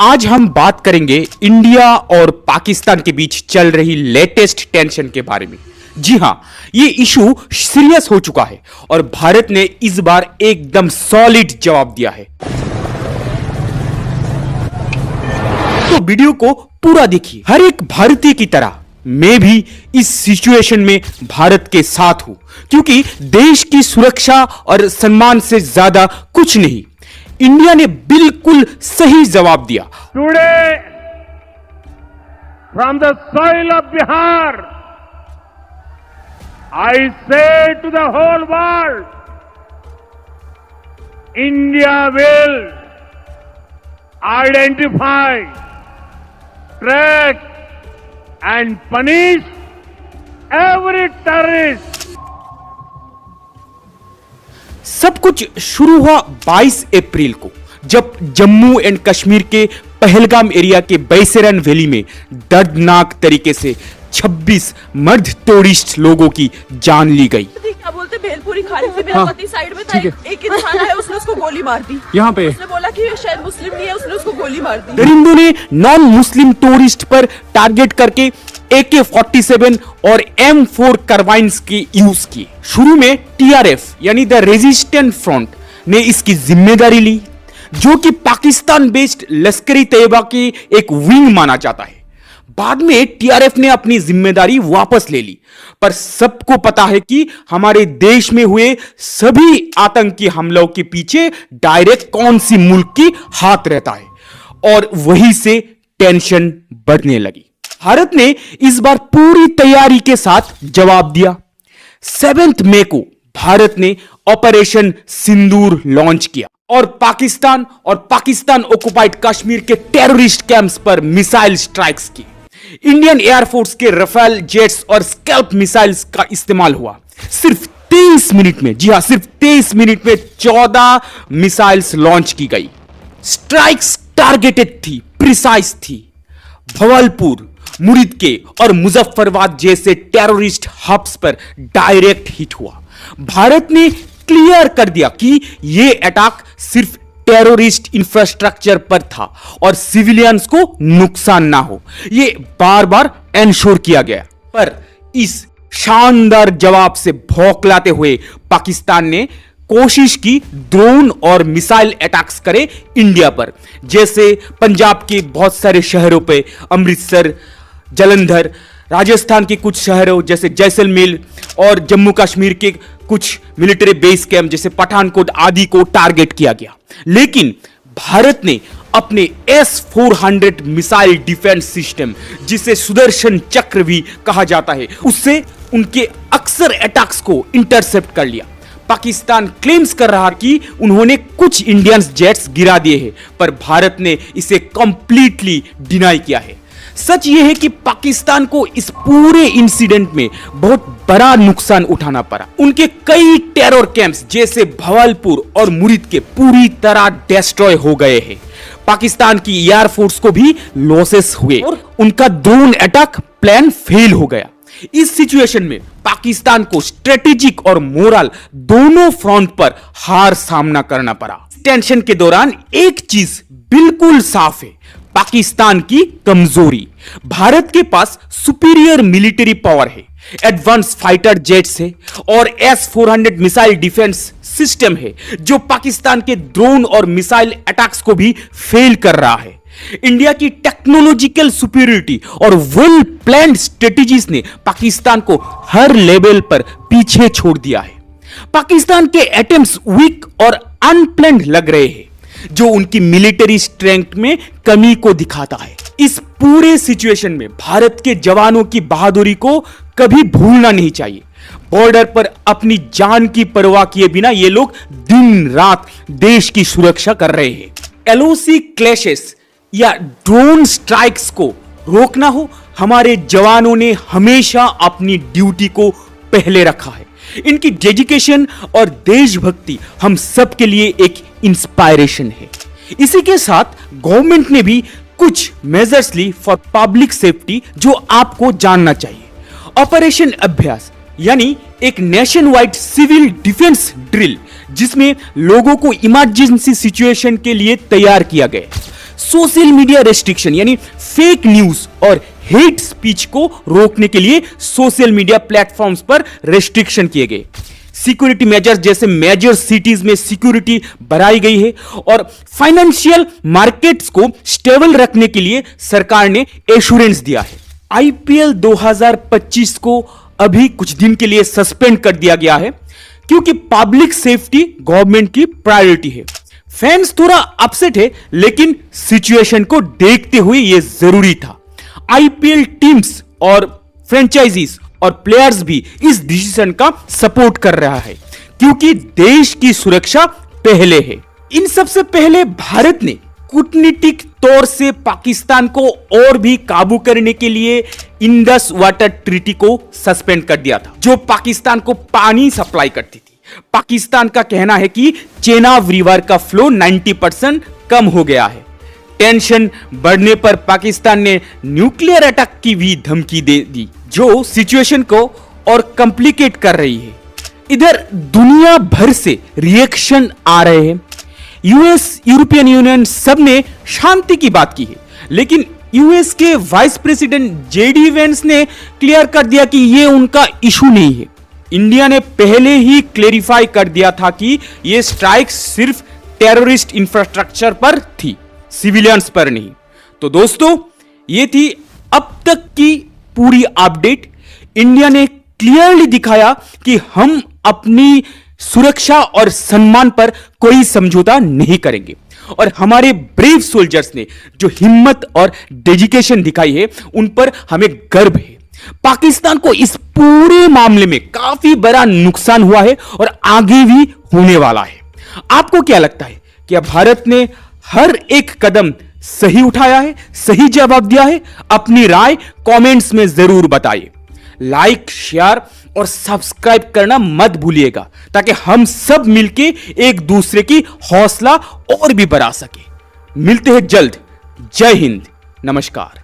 आज हम बात करेंगे इंडिया और पाकिस्तान के बीच चल रही लेटेस्ट टेंशन के बारे में। जी हां, ये इशू सीरियस हो चुका है और भारत ने इस बार एकदम सॉलिड जवाब दिया है। तो वीडियो को पूरा देखिए। हर एक भारतीय की तरह मैं भी इस सिचुएशन में भारत के साथ हूं, क्योंकि देश की सुरक्षा और सम्मान से ज्यादा कुछ नहीं। इंडिया ने बिल्कुल सही जवाब दिया। Today from the soil of Bihar I say to the whole world, India will identify, track and punish every terrorist. सब कुछ शुरू हुआ 22 अप्रैल को, जब जम्मू एंड कश्मीर के पहलगाम एरिया के बैसेरन वैली में दर्दनाक तरीके से 26 मर्द टूरिस्ट लोगों की जान ली गई। क्या बोलते भेलपुरी खाने से मेरा पति साइड में था, एक इंसान है, उसने उसको गोली मार दी। यहाँ पे उसने बोला कि शायद मुस्लिम नहीं है, उसने उसको गोली मार दी। दरिंदों ने नॉन मुस्लिम टूरिस्ट पर टारगेट करके AK-47 और M4 कार्बाइन्स की यूज की। शुरू में TRF यानी द रेजिस्टेंट फ्रंट ने इसकी जिम्मेदारी ली, जो कि पाकिस्तान बेस्ड लश्करी तैयबा की एक विंग माना जाता है। बाद में TRF ने अपनी जिम्मेदारी वापस ले ली, पर सबको पता है कि हमारे देश में हुए सभी आतंकी हमलों के पीछे डायरेक्ट कौन सी मुल्क की हाथ रहता है, और वहीं से टेंशन बढ़ने लगी। भारत ने इस बार पूरी तैयारी के साथ जवाब दिया। 7 मई को भारत ने ऑपरेशन सिंदूर लॉन्च किया और पाकिस्तान ऑक्युपाइड कश्मीर के टेररिस्ट कैंप्स पर मिसाइल स्ट्राइक्स की। इंडियन एयरफोर्स के रफेल जेट्स और स्कैल्प मिसाइल्स का इस्तेमाल हुआ। सिर्फ 23 मिनट में, जी हां, सिर्फ 23 मिनट में 14 मिसाइल्स लॉन्च की गई। स्ट्राइक्स टारगेटेड थी, प्रिसाइज थी। भवलपुर, मुरीद और मुजफ्फरबाद जैसे टेररिस्ट हब्स पर डायरेक्ट हिट हुआ। भारत ने क्लियर कर दिया कि यह अटैक सिर्फ टेररिस्ट इंफ्रास्ट्रक्चर पर था और सिविलियंस को नुकसान ना हो, यह बार बार एंश्योर किया गया। पर इस शानदार जवाब से भौंकलाते हुए पाकिस्तान ने कोशिश की ड्रोन और मिसाइल अटैक्स करे इंडिया पर, जैसे पंजाब के बहुत सारे शहरों पे, अमृतसर, जलंधर, राजस्थान के कुछ शहरों जैसे जैसलमेर और जम्मू कश्मीर के कुछ मिलिट्री बेस कैंप जैसे पठानकोट आदि को टारगेट किया गया। लेकिन भारत ने अपने S-400 मिसाइल डिफेंस सिस्टम, जिसे सुदर्शन चक्र भी कहा जाता है, उससे उनके अक्सर अटैक्स को इंटरसेप्ट कर लिया। पाकिस्तान क्लेम्स कर रहा कि उन्होंने कुछ इंडियन जेट्स गिरा दिए हैं, पर भारत ने इसे कंप्लीटली डिनाई किया है। सच यह है कि पाकिस्तान को इस पूरे इंसिडेंट में बहुत बड़ा नुकसान उठाना पड़ा। उनके कई टेरर कैंप्स जैसे भवलपुर और मुरीद के पूरी तरह डिस्ट्रॉय हो गए हैं। पाकिस्तान की एयरफोर्स को भी लॉसेस हुए और उनका ड्रोन अटैक प्लान फेल हो गया। इस सिचुएशन में पाकिस्तान को स्ट्रेटेजिक और मोरल दोनों फ्रंट पर हार सामना करना पड़ा। टेंशन के दौरान एक चीज बिल्कुल साफ है, पाकिस्तान की कमजोरी। भारत के पास सुपीरियर मिलिट्री पावर है, एडवांस फाइटर जेट्स है और S-400 मिसाइल डिफेंस सिस्टम है, जो पाकिस्तान के ड्रोन और मिसाइल अटैक्स को भी फेल कर रहा है। इंडिया की टेक्नोलॉजिकल सुपीरियरिटी और वेल प्लान्ड स्ट्रेटेजीज ने पाकिस्तान को हर लेवल पर पीछे छोड़ दिया है। पाकिस्तान के अटेम्प्ट्स वीक और अनप्लान्ड लग रहे हैं, जो उनकी मिलिट्री स्ट्रेंथ में कमी को दिखाता है। इस पूरे सिचुएशन में भारत के जवानों की बहादुरी को कभी भूलना नहीं चाहिए। बॉर्डर पर अपनी जान की परवाह किए बिना ये लोग दिन रात देश की सुरक्षा कर रहे हैं। LOC क्लैशेस या ड्रोन स्ट्राइक्स को रोकना हो, हमारे जवानों ने हमेशा अपनी ड्यूटी को पहले रखा है। इनकी डेडिकेशन और देशभक्ति हम सब के लिए एक इंस्पायरेशन है। इसी के साथ गवर्नमेंट ने भी कुछ मेजर्स ली फॉर पब्लिक सेफ्टी, जो आपको जानना चाहिए। ऑपरेशन अभ्यास यानी एक nationwide civil defence drill, जिसमें लोगों को इमरजेंसी सिचुएशन के लिए तैयार किया गया। सोशल मीडिया रेस्ट्रिक्शन यानी फेक न्यूज और हेट स्पीच को रोकने के लिए सोशल मीडिया प्लेटफॉर्म्स पर रेस्ट्रिक्शन किए गए। सिक्योरिटी मेजर्स जैसे मेजर सिटीज में सिक्योरिटी बढ़ाई गई है और फाइनेंशियल मार्केट्स को स्टेबल रखने के लिए सरकार ने एश्योरेंस दिया है। आईपीएल 2025 को अभी कुछ दिन के लिए सस्पेंड कर दिया गया है क्योंकि पब्लिक सेफ्टी गवर्नमेंट की प्रायोरिटी है। फैंस थोड़ा अपसेट है लेकिन सिचुएशन को देखते हुए यह जरूरी था। आईपीएल टीम्स और फ्रेंचाइजीज और प्लेयर्स भी इस डिसीजन का सपोर्ट कर रहा है क्योंकि देश की सुरक्षा पहले है। इन सबसे पहले भारत ने कूटनीतिक तौर से पाकिस्तान को और भी काबू करने के लिए इंडस वाटर ट्रीटी को सस्पेंड कर दिया था, जो पाकिस्तान को पानी सप्लाई करती थी। पाकिस्तान का कहना है कि चेनाब रिवर का फ्लो 90% कम हो गया है। टेंशन बढ़ने पर पाकिस्तान ने न्यूक्लियर अटैक की भी धमकी दे दी, जो सिचुएशन को और कॉम्प्लिकेट कर रही है। इधर दुनिया भर से रिएक्शन आ रहे हैं। यूएस, यूरोपियन यूनियन सब ने शांति की बात की है, लेकिन यूएस के वाइस प्रेसिडेंट जेडी वेंस ने क्लियर कर दिया कि यह उनका इशू नहीं है। इंडिया ने पहले ही क्लेरिफाई कर दिया था कि यह स्ट्राइक सिर्फ टेररिस्ट इंफ्रास्ट्रक्चर पर थी, सिविलियंस पर नहीं। तो दोस्तों, यह थी अब तक की पूरी अपडेट। इंडिया ने क्लियरली दिखाया कि हम अपनी सुरक्षा और सम्मान पर कोई समझौता नहीं करेंगे और हमारे ब्रेव सोल्जर्स ने जो हिम्मत और डेडिकेशन दिखाई है उन पर हमें गर्व है। पाकिस्तान को इस पूरे मामले में काफी बड़ा नुकसान हुआ है और आगे भी होने वाला है। आपको क्या लगता है, क्या भारत ने हर एक कदम सही उठाया है, सही जवाब दिया है? अपनी राय कमेंट्स में जरूर बताइए। लाइक, शेयर और सब्सक्राइब करना मत भूलिएगा ताकि हम सब मिलके एक दूसरे की हौसला और भी बढ़ा सके। मिलते हैं जल्द। जय हिंद, नमस्कार।